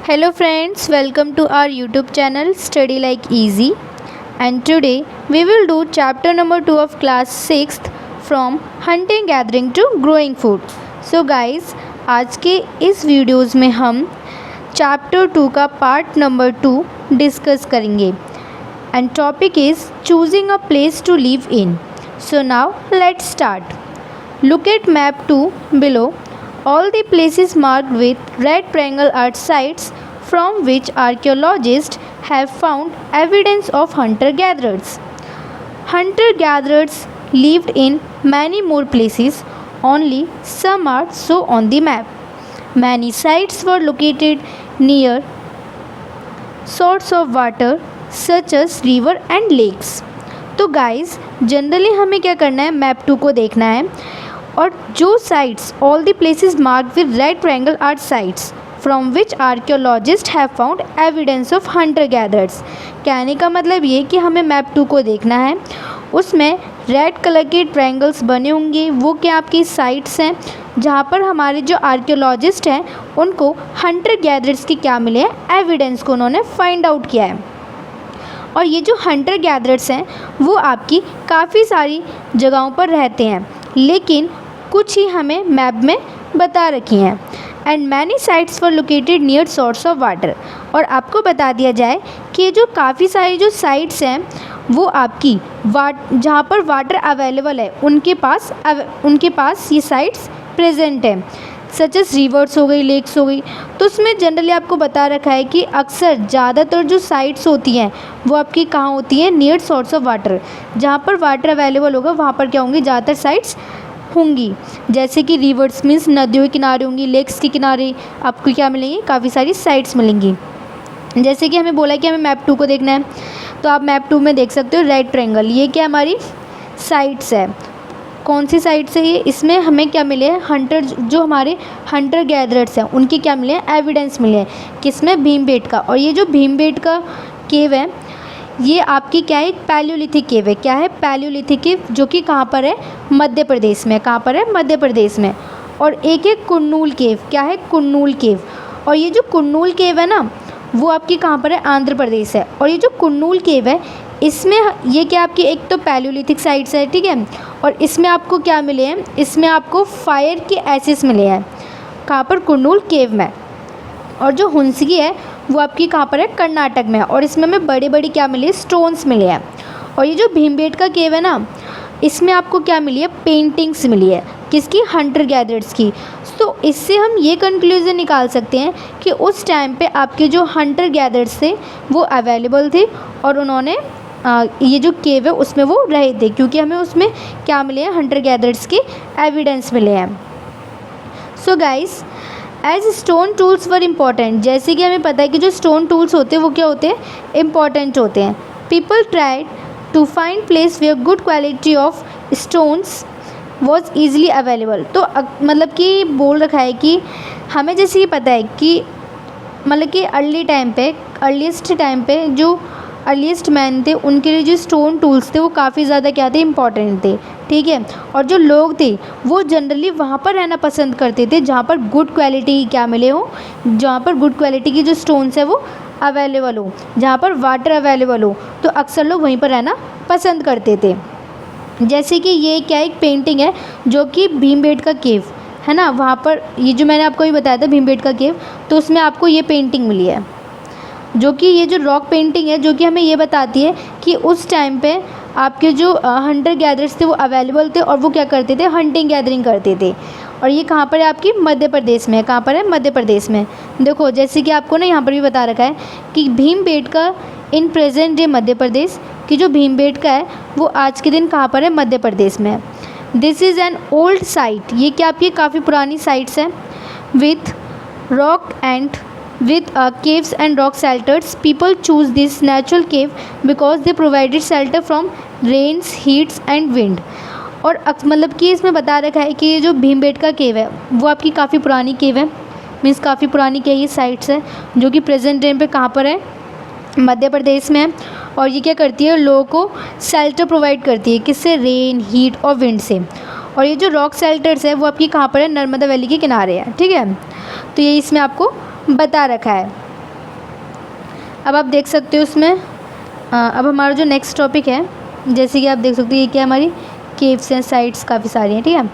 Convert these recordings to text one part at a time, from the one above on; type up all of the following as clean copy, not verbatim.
Hello friends, welcome to our YouTube channel Study Like Easy, and today we will do chapter number 2 of class 6th from hunting gathering to growing food. So guys, आज के इस videos में हम chapter 2 का part number 2 discuss करेंगे and topic is choosing a place to live in. So now let's start. Look at map 2 below. All the places marked with red triangle are sites from which archaeologists have found evidence of hunter-gatherers. Hunter-gatherers lived in many more places, only some are so on the map. Many sites were located near sources of water such as river and lakes. तो guys generally हमें क्या करना है, map 2 को देखना है और जो sites all the places marked with red triangle are sites from which archaeologist have found evidence of hunter gatherers. कहने का मतलब ये कि हमें मैप 2 को देखना है, उसमें रेड कलर के ट्रायंगल्स बने होंगे, वो क्या आपकी साइट्स हैं जहाँ पर हमारे जो आर्कियोलॉजिस्ट हैं उनको हंटर गैदर्स के क्या मिले हैं, एविडेंस को उन्होंने फाइंड आउट किया है। और ये जो हंटर गैदर्स हैं वो आपकी काफ़ी सारी जगहों पर रहते हैं, लेकिन कुछ ही हमें मैप में बता रखी हैं। And many sites were located near source of water. और आपको बता दिया जाए कि ये जो काफ़ी सारी जो साइट्स हैं वो आपकी जहाँ पर वाटर अवेलेबल है उनके पास ये साइट्स प्रेजेंट हैं, सच एस रिवर्स हो गई, लेक्स हो गई। तो उसमें जनरली आपको बता रखा है कि अक्सर ज़्यादातर जो साइट्स होती हैं वो आपकी कहाँ होती हैं, नियर सोर्स ऑफ वाटर। जहाँ पर वाटर अवेलेबल होगा वहाँ पर क्या होंगी, ज़्यादातर साइट्स होंगी। जैसे कि रिवर्स मीन्स नदियों के किनारे होंगी, लेक्स के किनारे आपको क्या मिलेंगी, काफ़ी सारी साइट्स मिलेंगी। जैसे कि हमें बोला कि हमें मैप 2 को देखना है, तो आप मैप 2 में देख सकते हो रेड ट्रायंगल, ये क्या हमारी साइट्स है। कौन सी साइट से ये, इसमें हमें क्या मिले हैं, हंटर जो हमारे हंटर गैदरर्स हैं उनके क्या मिले हैं, एविडेंस मिले हैं। किसमें, भीमबेटका। और ये जो भीमबेटका केव है ये आपकी क्या है, एक पैलियोलिथिक केव है। क्या है, पैलियोलिथिक केव, जो कि कहाँ पर है, मध्य प्रदेश में। कहाँ पर है, मध्य प्रदेश में। और एक है कुन्नूल केव। क्या है, कुन्नूल केव। और ये जो कुन्नूल केव है ना वो आपकी कहाँ पर है, आंध्र प्रदेश है। और ये जो कुन्नूल केव है इसमें ये क्या आपकी एक तो पैलियोलिथिक साइट्स है, ठीक है। और इसमें आपको क्या मिले हैं, इसमें आपको फायर के एसेस मिले हैं। कहाँ पर, कुन्नूल केव में। और जो हुंसगी है वो आपकी कहाँ पर है, कर्नाटक में है। और इसमें हमें बड़े बड़े क्या मिले, स्टोन्स मिले हैं। और ये जो भीमबेटका केव है ना इसमें आपको क्या मिली है, पेंटिंग्स मिली है। किसकी, हंटर गैदर्स की। तो इससे हम ये कंक्लूज़न निकाल सकते हैं कि उस टाइम पे आपके जो हंटर गैदर्स थे वो अवेलेबल थे और उन्होंने ये जो केव है उसमें वो रहे थे, क्योंकि हमें उसमें क्या मिले हैं, हंटर गैदर्स के एविडेंस मिले हैं। So guys, as stone tools were important, जैसे कि हमें पता है कि जो स्टोन टूल्स होते हैं वो क्या होते हैं, इम्पॉर्टेंट होते हैं। People tried to find place where good quality of stones was easily available. तो मतलब कि बोल रखा है कि हमें जैसे ये पता है कि मतलब कि अर्लीस्ट टाइम पे जो अर्लीस्ट मैन थे उनके लिए जो स्टोन टूल्स थे वो काफ़ी ज़्यादा क्या थे, इंपॉर्टेंट थे, ठीक है। और जो लोग थे वो जनरली वहाँ पर रहना पसंद करते थे जहाँ पर गुड क्वालिटी क्या मिले हो, जहाँ पर गुड क्वालिटी की जो स्टोन्स है वो अवेलेबल हो, जहाँ पर वाटर अवेलेबल हो, तो अक्सर लोग वहीं पर रहना पसंद करते थे। जैसे कि ये क्या एक पेंटिंग है जो कि भीमबेटका केव है ना, वहाँ पर ये जो मैंने आपको भी बताया था भीमबेटका केव, तो उसमें आपको ये पेंटिंग मिली है, जो कि ये जो रॉक पेंटिंग है जो कि हमें ये बताती है कि उस टाइम पे आपके जो हंटर गैदर्स थे वो अवेलेबल थे और वो क्या करते थे, हंटिंग गैदरिंग करते थे। और ये कहाँ पर है, आपकी मध्य प्रदेश में। कहाँ पर है, मध्य प्रदेश में। देखो जैसे कि आपको ना यहाँ पर भी बता रखा है कि Bhimbetka in present day Madhya Pradesh, कि जो भीमबेटका है वो आज के दिन कहाँ पर है, मध्य प्रदेश में। This is an old site, ये क्या आपकी काफ़ी पुरानी साइट्स हैं। With rock and with caves and rock shelters. People choose this natural cave because they provided shelter from rains, heats and wind. और मतलब कि इसमें बता रखा है कि ये जो भीमबेटका केव है वो आपकी काफ़ी पुरानी केव है, मीन्स काफ़ी पुरानी क्या ये साइट्स है जो कि प्रेजेंट टाइम पे कहाँ पर है, मध्य प्रदेश में है। और ये क्या करती है, लोगों को शेल्टर प्रोवाइड करती है, किससे, रेन, हीट और विंड से। और ये जो रॉक शेल्टर्स है वो आपकी कहाँ पर है, नर्मदा वैली के किनारे है, ठीक है। तो ये इसमें आपको बता रखा है। अब आप देख सकते हो उसमें अब हमारा जो नेक्स्ट टॉपिक है, जैसे कि आप देख सकते हो ये क्या हमारी केव्स हैं, साइट्स काफ़ी सारी हैं, ठीक है।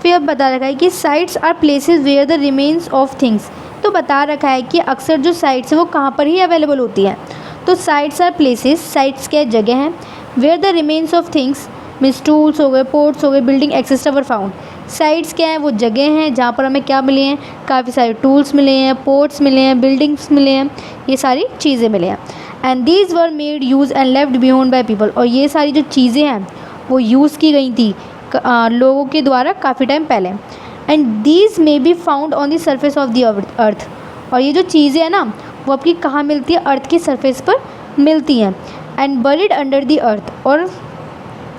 फिर अब बता रखा है कि sites are places where the remains of things. तो बता रखा है कि अक्सर जो साइट्स हैं वो कहाँ पर ही अवेलेबल होती हैं। तो साइट्स आर प्लेसेस, साइट्स क्या जगह हैं, where the remains of things means tools हो गए, पोर्ट्स हो गए, building etcetera were found. Sites क्या हैं, वो जगह हैं जहाँ पर हमें क्या मिले हैं, काफ़ी सारे टूल्स मिले हैं, पोर्ट्स मिले हैं, बिल्डिंग्स मिले हैं, ये सारी चीज़ें मिले हैं। And these were made use and left beyond by people. और ये सारी जो चीज़ें हैं वो यूज़ की गई थी लोगों के द्वारा काफ़ी टाइम पहले। And these may be found on the surface of the earth. और ये जो चीज़ें हैं ना वो आपकी कहाँ मिलती है, अर्थ की सरफेस पर मिलती हैं। And buried under the earth. और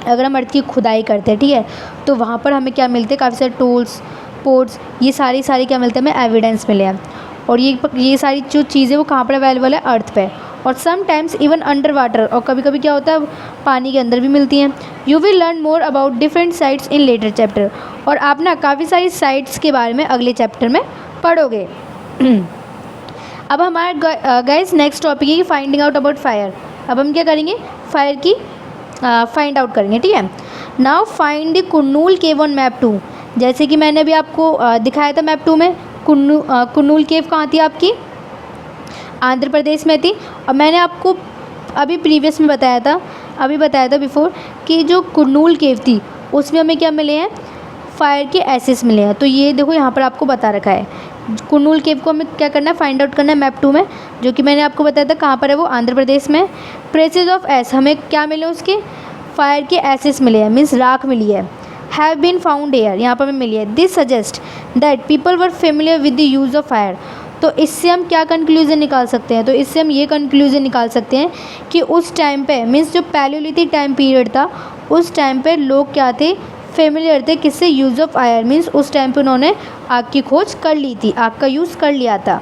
अगर हम अर्थ की खुदाई करते हैं, ठीक है, तो वहाँ पर हमें क्या मिलते हैं, काफ़ी सारे टूल्स, पोर्ट्स, ये सारी क्या मिलते हैं, हमें एविडेंस मिले हैं। और ये सारी जो चीज़ें वो कहाँ पर अवेलेबल है, अर्थ पे। और समटाइम्स इवन अंडर वाटर, और कभी कभी क्या होता है पानी के अंदर भी मिलती हैं। You will learn more about different sites in later chapter. और आप ना काफ़ी सारी साइट्स के बारे में अगले चैप्टर में पढ़ोगे। अब हमारा गाइस नेक्स्ट टॉपिक है कि फाइंडिंग आउट अबाउट फायर। अब हम क्या करेंगे, फायर की फाइंड आउट करेंगे, ठीक है। Now find the Kurnool cave on map 2। जैसे कि मैंने अभी आपको दिखाया था मैप 2 में, कुन्नूल केव कहाँ थी आपकी, आंध्र प्रदेश में थी। और मैंने आपको अभी प्रीवियस में बताया था बिफोर कि जो कुन्नूल केव थी उसमें हमें क्या मिले हैं, फायर के एसेस मिले हैं। तो ये देखो यहाँ पर आपको बता रखा है कुन्नूल केव को हमें क्या करना है, फाइंड आउट करना है मैप 2 में, जो कि मैंने आपको बताया था कहाँ पर है, वो आंध्र प्रदेश में। ट्रेसेस ऑफ एस, हमें क्या मिले उसके, फायर के एसेस मिले हैं, मीन्स राख मिली है। हैव बीन फाउंड एयर, यहाँ पर हमें मिली है। This suggest that people were familiar with the use of fire. तो इससे हम क्या कंक्लूजन निकाल सकते हैं, तो इससे हम ये कंक्लूजन निकाल सकते हैं कि उस टाइम पे मीन्स जो पैलियोलिथिक टाइम पीरियड था उस टाइम पे लोग क्या थे, फेमिलियर थे किससे, यूज़ ऑफ फायर। मीन्स उस टाइम पे उन्होंने आग की खोज कर ली थी, आग का यूज़ कर लिया था।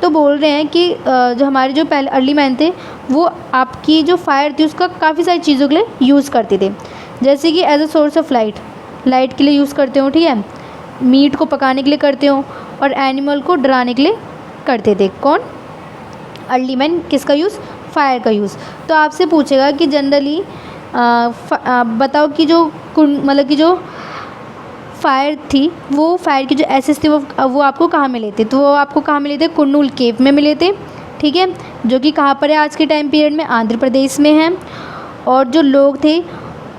तो बोल रहे हैं कि जो हमारे जो पहले अर्ली मैन थे वो आपकी जो फायर थी उसका काफ़ी सारी चीज़ों के लिए यूज़ करते थे। जैसे कि as a source of light के लिए यूज़ करते हो, ठीक है, मीट को पकाने के लिए करते हो, और एनिमल को डराने के लिए करते थे। कौन, अर्ली मैन, किसका यूज़, फायर का यूज़। तो आपसे पूछेगा कि जनरली बताओ कि जो मतलब कि जो फायर थी, वो फायर की जो एसेस थे वो आपको कहाँ मिले थे, तो वो आपको कहाँ मिले थे, कुन्नूल केव में मिले थे, ठीक है, जो कि कहाँ पर है आज के टाइम पीरियड में, आंध्र प्रदेश में है। और जो लोग थे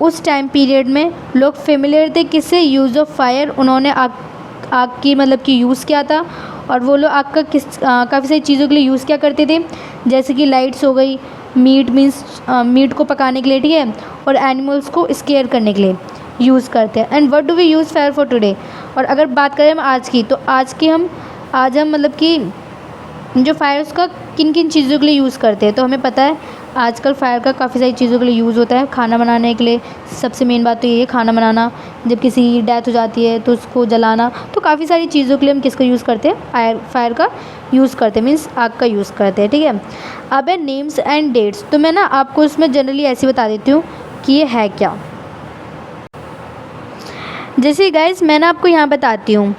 उस टाइम पीरियड में लोग फेमिलियर थे किससे, यूज़ ऑफ फायर। उन्होंने आग की मतलब कि यूज़ किया था, और वो लोग आग का काफ़ी सारी चीज़ों के लिए यूज़ क्या करते थे, जैसे कि लाइट्स हो गई, मीट मीट को पकाने के लिए, ठीक है, और एनिमल्स को स्केयर करने के लिए यूज़ करते हैं। And what do we use fire for today. और अगर बात करें हम आज की, तो आज हम मतलब कि जो फायर उसका किन किन चीज़ों के लिए यूज़ करते हैं। तो हमें पता है आजकल फायर का काफ़ी सारी चीज़ों के लिए यूज़ होता है, खाना बनाने के लिए। सबसे मेन बात तो ये है खाना बनाना, जब किसी की डेथ हो जाती है तो उसको जलाना। तो काफ़ी सारी चीज़ों के लिए हम किसका यूज़ करते हैं, फायर का यूज़ करते हैं, मीन्स आग का यूज़ करते हैं, ठीक है। अब है नेम्स एंड डेट्स। तो मैं ना आपको इसमें जनरली ऐसे बता देती हूँ कि ये है क्या। जैसे गाइस मैं ना आपको यहाँ बताती हूँ,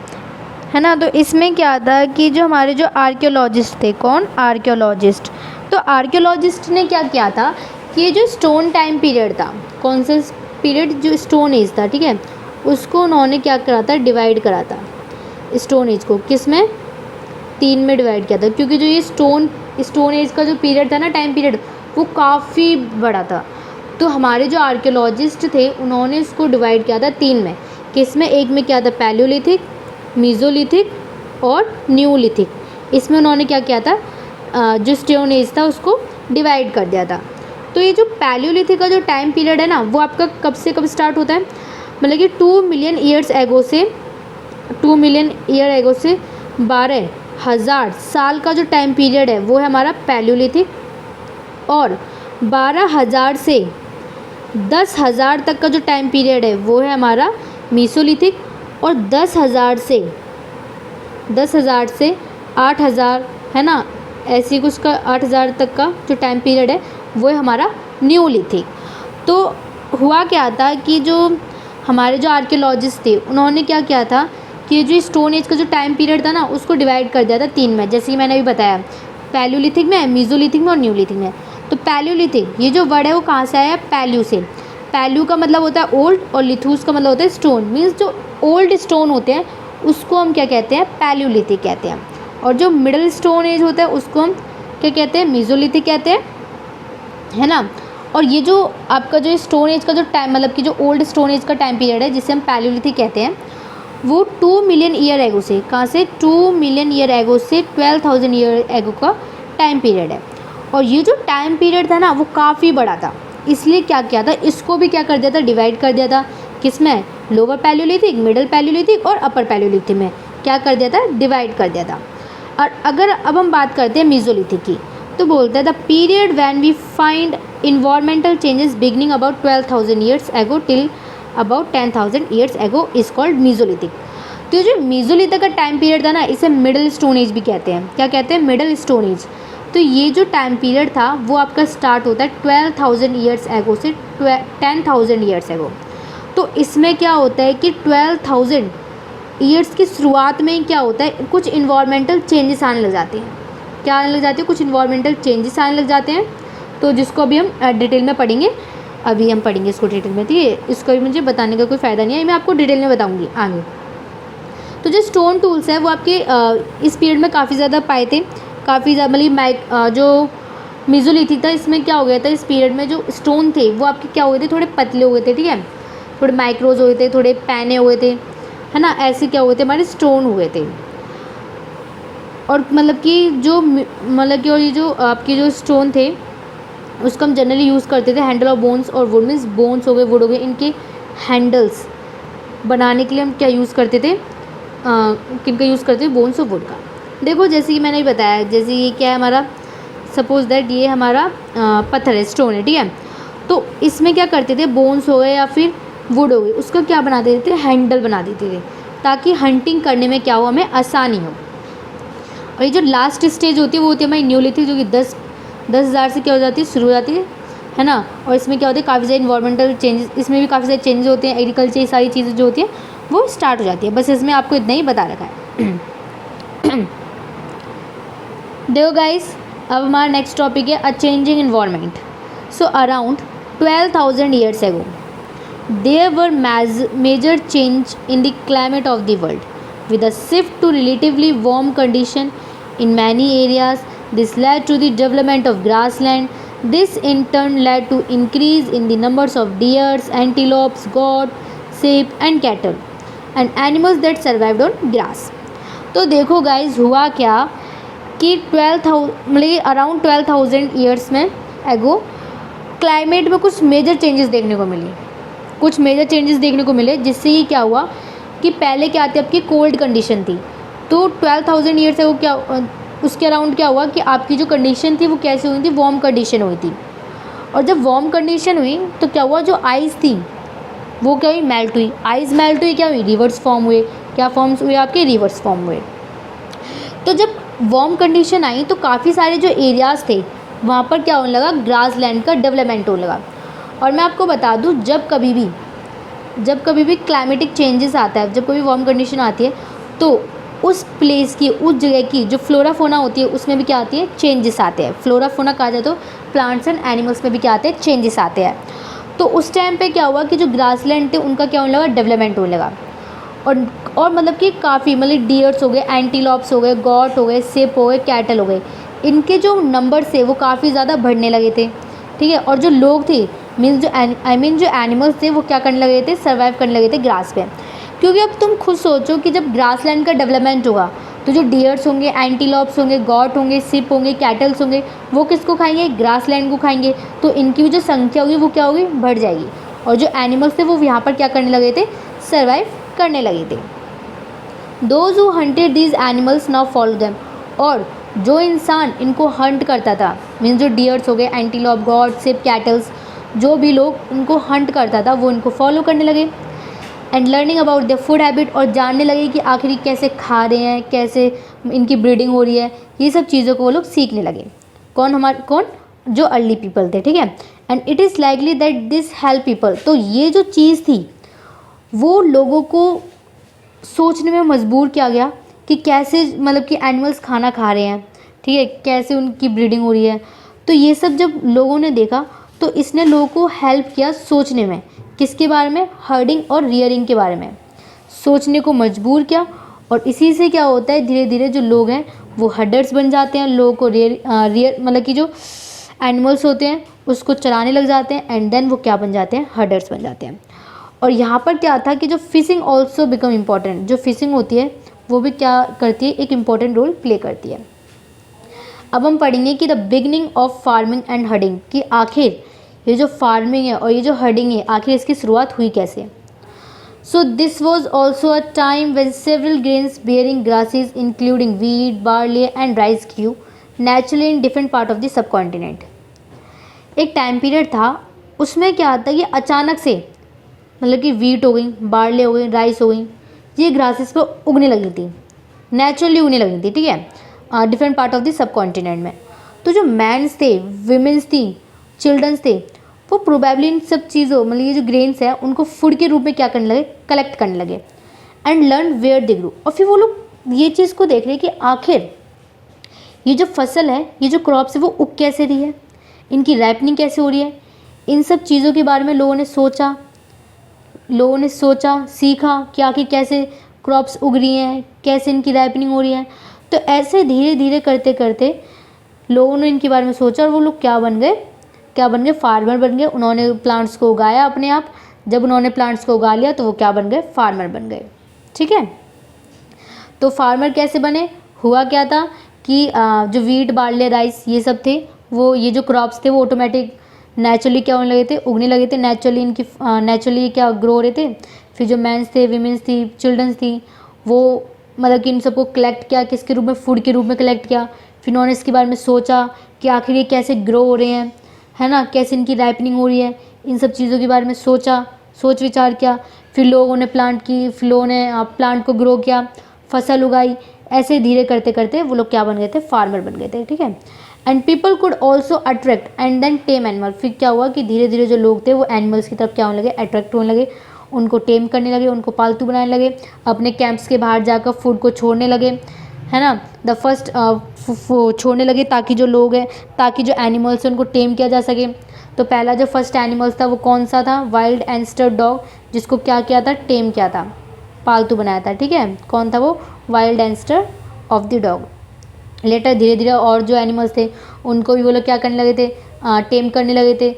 है ना। तो इसमें क्या था कि जो हमारे जो आर्कियोलॉजिस्ट थे, कौन, आर्कियोलॉजिस्ट। तो आर्कियोलॉजिस्ट ने क्या किया था कि ये जो स्टोन टाइम पीरियड था, कौन सा पीरियड, जो स्टोन एज था, ठीक है, उसको उन्होंने क्या करा था, डिवाइड करा था। स्टोन एज को किस में, 3 में डिवाइड किया था, क्योंकि जो ये स्टोन एज का जो पीरियड था ना, टाइम पीरियड, वो काफ़ी बड़ा था। तो हमारे जो आर्कियोलॉजिस्ट थे उन्होंने इसको डिवाइड किया था 3 में। किस में, एक में क्या था, पैलियोलिथिक, मीज़ोलिथिक और न्यूलिथिक। इसमें उन्होंने क्या किया था, जो स्टोन एज था उसको डिवाइड कर दिया था। तो ये जो पैलियोलिथिक का जो टाइम पीरियड है ना, वो आपका कब से कब स्टार्ट होता है, मतलब कि 2 मिलियन ईयर एगो से 12,000 साल का जो टाइम पीरियड है वो है हमारा पैलियोलिथिक, और 12,000 से 10,000 तक का जो टाइम पीरियड है वो है हमारा मीसोलिथिक, और 10,000 से 8,000, है ना, ऐसी कुछ का 8,000 तक का जो टाइम पीरियड है वो है हमारा न्यूलिथिक। तो हुआ क्या था कि जो हमारे जो आर्कियोलॉजिस्ट थे उन्होंने क्या किया था कि जो स्टोन एज का जो टाइम पीरियड था ना उसको डिवाइड कर दिया था 3 में। जैसे कि मैंने अभी बताया पैलियोलिथिक में, मीजोलिथिक में और न्यूलिथिक में। तो पैलियोलिथिक, ये जो वर्ड है वो कहाँ से आया है? पैल्यू से। पैल्यू का मतलब होता है ओल्ड और लिथूस का मतलब होता है स्टोन। मीन्स जो ओल्ड स्टोन होते हैं उसको हम क्या कहते हैं? पैलियोलिथिक कहते हैं। और जो मिडल स्टोन एज होता है उसको हम क्या कहते हैं? मीजोलिथिक कहते हैं, है ना। और ये जो आपका जो स्टोन एज का जो टाइम, मतलब कि जो ओल्ड स्टोन एज का टाइम पीरियड है जिसे हम पैलियोलिथिक कहते हैं, वो 2 मिलियन ईयर एगो से, कहाँ से? 2 मिलियन ईयर एगो से 12,000 ईयर एगो का टाइम पीरियड है। और ये जो टाइम पीरियड था ना वो काफ़ी बड़ा था, इसलिए क्या किया था? इसको भी क्या कर दिया था? डिवाइड कर दिया था। किस में? लोअर पैलियोलिथिक, मिडल पैलियोलिथिक और अपर पैलियोलिथिक में क्या कर दिया था? डिवाइड कर दिया था। और अगर अब हम बात करते हैं मीजोलिथिक की, तो बोलता है the period when we find environmental changes beginning about 12,000 years ago till about 10,000 years ago is called Mesolithic. तो ये जो मीजोलिथिक का टाइम पीरियड था ना, इसे मिडल स्टोन एज भी कहते हैं। क्या कहते हैं? Middle stone age. तो ये जो टाइम पीरियड था वो आपका स्टार्ट होता है 12,000 ईयर्स एगो से 10,000 ईयर्स एगो। तो इसमें क्या होता है कि 12,000 ईयर्स की शुरुआत में क्या होता है? कुछ इन्वायरमेंटल चेंजेस आने लग जाते हैं। क्या आने लग जाते हैं? कुछ इन्वायरमेंटल चेंजेस आने लग जाते हैं। तो जिसको अभी हम डिटेल में पढ़ेंगे, अभी हम पढ़ेंगे इसको डिटेल में, ठीक है। इसको भी मुझे बताने का कोई फ़ायदा नहीं है, मैं आपको डिटेल में बताऊँगी आगे। तो जो स्टोन टूल्स है वो आपके इस पीरियड में काफ़ी ज़्यादा पाए थे, काफ़ी ज़्यादा, मतलब जो मीजोलिथिक था इसमें क्या हो गया था? इस पीरियड में जो स्टोन थे वो आपके क्या हो गए थे? थोड़े पतले हो गए थे, ठीक है। थोड़े माइक्रोज हुए थे, थोड़े पैने हुए थे, है ना। ऐसे क्या हुए थे? हमारे स्टोन हुए थे। और मतलब कि जो मतलब कि और ये जो आपके जो स्टोन थे उसको हम जनरली यूज़ करते थे हैंडल ऑफ बोन्स और वुड। मीन्स बोन्स हो गए, वुड हो गए, इनके हैंडल्स बनाने के लिए हम क्या यूज़ करते थे? किनका यूज़ करते थे? बोन्स और वुड का। देखो जैसे कि मैंने बताया, जैसे ये क्या है हमारा, सपोज दैट ये हमारा पत्थर है, स्टोन है, ठीक है। तो इसमें क्या करते थे? बोन्स हो गए या फिर वुड हो गई, उसका क्या बना देते थे? हैंडल बना देते थे, ताकि हंटिंग करने में क्या हो? हमें आसानी हो। और ये जो लास्ट स्टेज होती है वो होती है हमारी न्यूलिथिक, जो कि 10,000 से क्या हो जाती है? शुरू हो जाती है ना। और इसमें क्या होता है? काफ़ी सारे इन्वायरमेंटल चेंजेस, इसमें भी काफ़ी सारे चेंजेस होते हैं। एग्रीकल्चर, ये सारी चीज़ें जो होती है वो स्टार्ट हो जाती है। बस इसमें आपको इतना ही बता रखा है। देखो गाइस, अब हमारा नेक्स्ट टॉपिक है अ changing environment. So around 12,000 years एगो there were major change in the climate of the world, with a shift to relatively warm condition in many areas. This led to the development of grassland. This in turn led to increase in the numbers of deers, antelopes, goat, sheep and cattle and animals that survived on grass. तो देखो guys हुआ क्या कि 12,000 मतलब around 12,000 years में एगो climate में कुछ मेजर चेंजेस देखने को मिली, कुछ मेजर चेंजेस देखने को मिले, जिससे ये क्या हुआ कि पहले क्या आती आपकी कोल्ड कंडीशन थी। तो 12,000 ईयर से वो क्या उसके अराउंड क्या हुआ कि आपकी जो कंडीशन थी वो कैसे हुई थी? वार्म कंडीशन हुई थी। और जब वार्म कंडीशन हुई तो क्या हुआ? जो आइस थी वो क्या हुई? मेल्ट हुई। आइस मेल्ट हुई, क्या हुई? रिवर्स फॉर्म हुए। क्या फॉर्म्स हुए? आपके रिवर्स फॉर्म हुए। तो जब वार्म कंडीशन आई तो काफ़ी सारे जो एरियाज़ थे वहाँ पर क्या होने लगा? ग्रास लैंड का डेवलपमेंट होने लगा। और मैं आपको बता दूं, जब कभी भी क्लाइमेटिक चेंजेस आता है, जब कोई वार्म कंडीशन आती है तो उस प्लेस की, उस जगह की जो फ्लोरा फोना होती है उसमें भी क्या आती है? चेंजेस आते हैं। फ्लोरा फोना कहा जाए तो प्लांट्स एंड एनिमल्स में भी क्या आते हैं? चेंजेस आते हैं। तो उस टाइम पे क्या हुआ कि जो ग्रासलैंड थे उनका क्या होने लगा? डेवलपमेंट होने लगा। और मतलब कि काफ़ी, मतलब डियर्स हो गए, एंटीलॉप्स हो गए, गॉट हो गए, शेप हो गए, कैटल हो गए, इनके जो नंबर थे वो काफ़ी ज़्यादा बढ़ने लगे थे, ठीक है। और जो लोग थे, मीन्स जो एनिमल्स थे वो क्या करने लगे थे? सर्वाइव करने लगे थे ग्रास पे। क्योंकि अब तुम खुद सोचो कि जब ग्रासलैंड का डेवलपमेंट होगा तो जो डियर्स होंगे, एंटीलॉप्स होंगे, गॉट होंगे, सिप होंगे, कैटल्स होंगे, वो किसको खाएंगे? ग्रासलैंड को खाएंगे। तो इनकी भी जो संख्या होगी वो क्या होगी? बढ़ जाएगी। और जो एनिमल्स थे वो यहाँ पर क्या करने लगे थे? सर्वाइव करने लगे थे। Those who hunted these animals now follow them. और जो इंसान इनको हंट करता था, मीन्स जो डियर्स हो गए, एंटीलॉप, गॉट, सिप, कैटल्स, जो भी लोग उनको हंट करता था वो इनको फॉलो करने लगे। And learning about the food habit, और जानने लगे कि आखिर कैसे खा रहे हैं, कैसे इनकी ब्रीडिंग हो रही है, ये सब चीज़ों को वो लोग सीखने लगे। कौन? जो अर्ली पीपल थे, ठीक है। And it is likely that this help people, तो ये जो चीज़ थी वो लोगों को सोचने में मजबूर किया गया कि कैसे, मतलब कि एनिमल्स खाना खा रहे हैं, ठीक है, कैसे उनकी ब्रीडिंग हो रही है। तो ये सब जब लोगों ने देखा तो इसने लोगों को हेल्प किया सोचने में, किसके बारे में, हर्डिंग और रियरिंग के बारे में सोचने को मजबूर किया। और इसी से क्या होता है, धीरे धीरे जो लोग हैं वो हर्डर्स बन जाते हैं, लोगों को रियर मतलब कि जो एनिमल्स होते हैं उसको चलाने लग जाते हैं, एंड देन वो क्या बन जाते हैं, हर्डर्स बन जाते हैं। और यहाँ पर क्या था कि जो फिशिंग ऑल्सो बिकम इम्पॉर्टेंट, जो फिशिंग होती है वो भी क्या करती है, एक इम्पॉर्टेंट रोल प्ले करती है। अब हम पढ़ेंगे कि the beginning of farming and herding, कि आखिर ये जो फार्मिंग है और ये जो हर्डिंग है आखिर इसकी शुरुआत हुई कैसे। So this was also a time when several grains bearing grasses including wheat, barley and rice grew naturally in different part of the subcontinent. एक टाइम पीरियड था, उसमें क्या आता है कि अचानक से मतलब कि वीट हो गई, बार्ले हो गई, राइस हो गई, ये ग्रासेस पर उगने लगी थी, नेचुरली उगने लगी थी, ठीक है, डिफरेंट पार्ट ऑफ द सब कॉन्टिनेंट में। तो जो मैंस थे, विमेंस थी, चिल्ड्रंस थे, वो प्रोबेबली इन सब चीज़ों मतलब ये जो ग्रेन्स है उनको फूड के रूप में क्या करने लगे, कलेक्ट करने लगे, and learn where they grow. और फिर वो लोग ये चीज़ को देख रहे हैं कि आखिर ये जो फसल है, ये जो क्रॉप्स है वो उग कैसे रही है, इनकी रैपनिंग कैसे हो रही है, इन सब चीज़ों के बारे में लोगों ने सोचा, सीखा कि आखिर कैसे क्रॉप्स उग रही हैं, कैसे इनकी रैपनिंग हो रही है। तो ऐसे धीरे धीरे करते करते लोगों ने इनके बारे में सोचा और वो लोग क्या बन गए, फार्मर बन गए। उन्होंने प्लांट्स को उगाया अपने आप, जब उन्होंने प्लांट्स को उगा लिया तो वो क्या बन गए, फार्मर बन गए, ठीक है। तो फार्मर कैसे बने, हुआ क्या था कि जो वीट, बार्ले, राइस ये सब थे, वो ये जो क्रॉप्स थे वो ऑटोमेटिक नेचुरली क्या होने लगे थे, उगने लगे थे, नेचुरली क्या ग्रो हो रहे थे। फिर जो मैंस थे, वीमेंस थी, चिल्ड्रंस थी, वो मतलब कि इन सबको कलेक्ट किया, किसके रूप में, फूड के रूप में कलेक्ट किया। फिर उन्होंने इसके बारे में सोचा कि आखिर ये कैसे ग्रो हो रहे हैं, है ना, कैसे इनकी राइपनिंग हो रही है, इन सब चीज़ों के बारे में सोच विचार किया। फिर लोगों ने प्लांट की, फिर लोगों ने प्लांट को ग्रो किया, फसल उगाई। ऐसे धीरे करते करते वो लोग क्या बन गए थे, फार्मर बन गए थे, ठीक है। And people could also attract and then tame animal. फिर क्या हुआ कि धीरे धीरे जो लोग थे वो एनिमल्स की तरफ क्या होने लगे, अट्रैक्ट होने लगे, उनको टेम करने लगे, उनको पालतू बनाने लगे, अपने कैंप्स के बाहर जाकर फूड को छोड़ने लगे, है ना, द फर्स्ट छोड़ने लगे ताकि जो लोग हैं, ताकि जो एनिमल्स हैं उनको टेम किया जा सके। तो पहला जो फर्स्ट एनिमल्स था वो कौन सा था, वाइल्ड एंस्टर डॉग, जिसको क्या किया था, टेम किया था, पालतू बनाया था, ठीक है। कौन था वो, wild ancestor of the dog. Later धीरे धीरे और जो एनिमल्स थे उनको भी वो लोग क्या करने लगे थे, टेम करने लगे थे,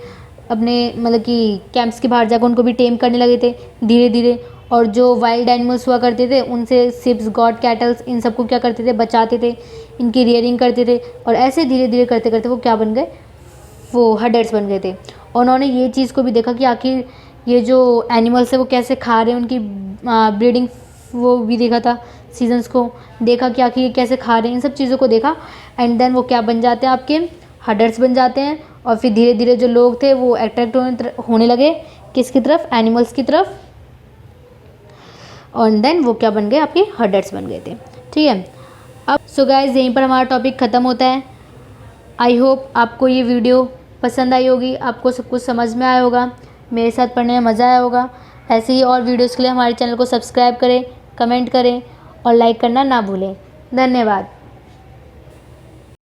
अपने मतलब कि कैंप्स के बाहर जाकर उनको भी टेम करने लगे थे धीरे धीरे। और जो वाइल्ड एनिमल्स हुआ करते थे उनसे शिप्स, गॉड, कैटल्स, इन सबको क्या करते थे, बचाते थे, इनकी रियरिंग करते थे। और ऐसे धीरे धीरे करते करते वो क्या बन गए, वो हर्डर्स बन गए थे। और उन्होंने ये चीज़ को भी देखा कि आखिर ये जो एनिमल्स है वो कैसे खा रहे हैं, उनकी ब्रीडिंग वो भी देखा था, सीजन्स को देखा कि आखिर ये कैसे खा रहे हैं, इन सब चीज़ों को देखा। एंड देन वो क्या बन जाते हैं, आपके हर्डर्स बन जाते हैं। और फिर धीरे धीरे जो लोग थे वो अट्रैक्ट होने लगे, किसकी तरफ, एनिमल्स की तरफ। और देन वो क्या बन गए, आपके हर्डर्स बन गए थे, ठीक है। अब सो गाइस यहीं पर हमारा टॉपिक ख़त्म होता है। आई होप आपको ये वीडियो पसंद आई होगी, आपको सब कुछ समझ में आया होगा, मेरे साथ पढ़ने में मज़ा आया होगा। ऐसे ही और वीडियोज़ के लिए हमारे चैनल को सब्सक्राइब करें, कमेंट करें और लाइक करना ना भूलें। धन्यवाद।